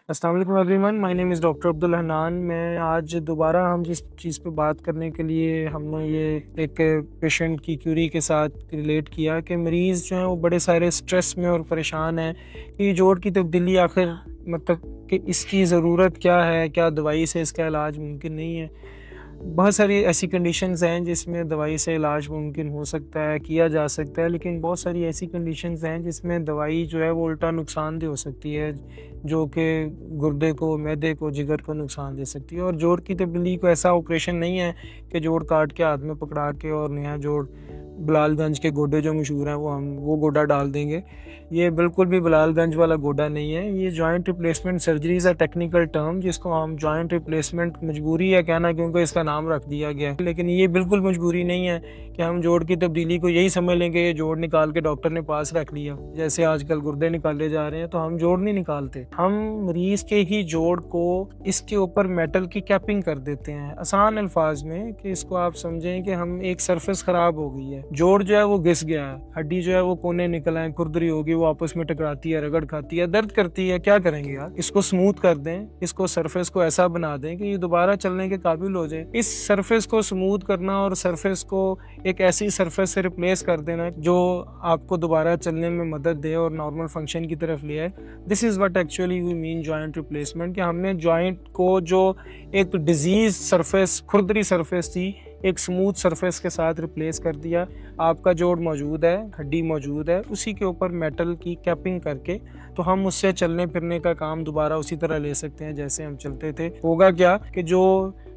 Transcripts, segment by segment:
अस्सलाम वालेकुम everyone, my name is doctor Abdul Hannan. मैं आज दोबारा हम जिस चीज़ पे बात करने के लिए हमने ये एक पेशेंट की क्यूरी के साथ रिलेट किया कि मरीज़ जो हैं वो बड़े सारे स्ट्रेस में और परेशान हैं कि जोड़ की तब्दीली आखिर मतलब कि इसकी ज़रूरत क्या है, क्या दवाई से इसका इलाज मुमकिन नहीं है। बहुत सारी ऐसी कंडीशंस हैं जिसमें दवाई से इलाज मुमकिन हो सकता है, किया जा सकता है, लेकिन बहुत सारी ऐसी कंडीशंस हैं जिसमें दवाई जो है वो उल्टा नुकसानदेह हो सकती है, जो कि गुर्दे को, मैदे को, जिगर को नुकसान दे सकती है। और जोड़ की तब्दीली कोई ऐसा ऑपरेशन नहीं है कि जोड़ काट के हाथ में पकड़ा के और नया जोड़ बिलालगंज के गोडे जो मशहूर हैं वो गोडा डाल देंगे। ये बिल्कुल भी बिलालगंज वाला गोडा नहीं है। ये joint replacement surgery is a technical term जिसको हम जॉइंट रिप्लेसमेंट मजबूरी है कहना क्योंकि इसका नाम रख दिया गया है, लेकिन ये बिल्कुल मजबूरी नहीं है कि हम जोड़ की तब्दीली को यही समझ लेंगे ये जोड़ निकाल के डॉक्टर ने पास रख लिया। जैसे आजकल गुर्दे निकाले जा रहे हैं तो हम जोड़ नहीं निकालते, हम मरीज के ही जोड़ को इसके ऊपर मेटल की कैपिंग कर देते हैं। आसान अल्फाज में कि इसको आप समझें कि हम एक सरफेस खराब हो गई है, जोड़ जो है वो घिस गया है, हड्डी जो है वो कोने निकल आए, खुरदरी होगी, वो आपस में टकराती है, रगड़ खाती है, दर्द करती है। क्या करेंगे यार, इसको स्मूथ कर दें, इसको सरफेस को ऐसा बना दें कि ये दोबारा चलने के काबिल हो जाए। इस सरफेस को स्मूथ करना और सरफेस को एक ऐसी सरफेस से रिप्लेस कर देना जो आपको दोबारा चलने में मदद दे और नॉर्मल फंक्शन की तरफ ले आए, this is what actually we mean joint replacement. कि हमने जॉइंट को जो एक डिजीज सरफेस, खुरदरी सरफेस थी, एक स्मूथ सरफेस के साथ रिप्लेस कर दिया। आपका जोड़ मौजूद है, हड्डी मौजूद है, उसी के ऊपर मेटल की कैपिंग करके तो हम उससे चलने फिरने का काम दोबारा उसी तरह ले सकते हैं जैसे हम चलते थे। होगा क्या कि जो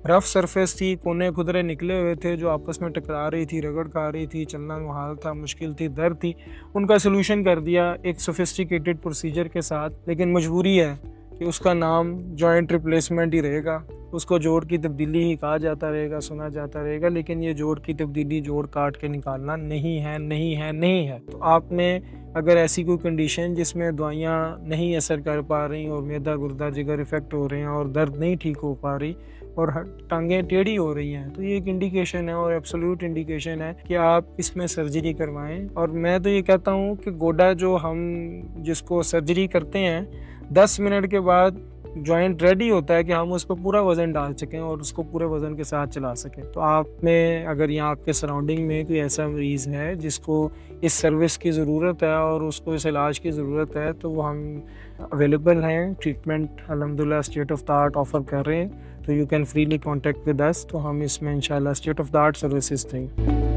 रफ सरफेस थी, कोने खुदरे निकले हुए थे, जो आपस में टकरा रही थी, रगड़ खा रही थी, चलना मुहाल था, मुश्किल थी, दर्द थी, उनका सोल्यूशन कर दिया एक सोफिस्टिकेटेड प्रोसीजर के साथ। लेकिन मजबूरी है कि उसका नाम जॉइंट रिप्लेसमेंट ही रहेगा, उसको जोड़ की तब्दीली ही कहा जाता रहेगा, सुना जाता रहेगा, लेकिन ये जोड़ की तब्दीली जोड़ काट के निकालना नहीं है, नहीं है, नहीं है। तो आपने अगर ऐसी कोई कंडीशन जिसमें दवाइयाँ नहीं असर कर पा रही और मैदा, गुर्दा, जिगर इफ़ेक्ट हो रहे हैं और दर्द नहीं ठीक हो पा रही और टांगें टेढ़ी हो रही हैं, तो ये एक इंडिकेशन है और एब्सोल्यूट इंडिकेशन है कि आप इसमें सर्जरी करवाएं। और मैं तो ये कहता हूँ कि गोडा जो हम जिसको सर्जरी करते हैं, 10 मिनट के बाद जॉइंट रेडी होता है कि हम उस पर पूरा वज़न डाल सकें और उसको पूरे वज़न के साथ चला सकें। तो आपने अगर यहाँ आपके सराउंडिंग में कोई ऐसा मरीज़ है जिसको इस सर्विस की ज़रूरत है और उसको इस इलाज की ज़रूरत है, तो वो हम अवेलेबल हैं। ट्रीटमेंट अल्हम्दुलिल्लाह state of the art offer कर रहे हैं, तो you can freely contact with us. तो हम इसमें इंशाल्लाह state of the art services देंगे।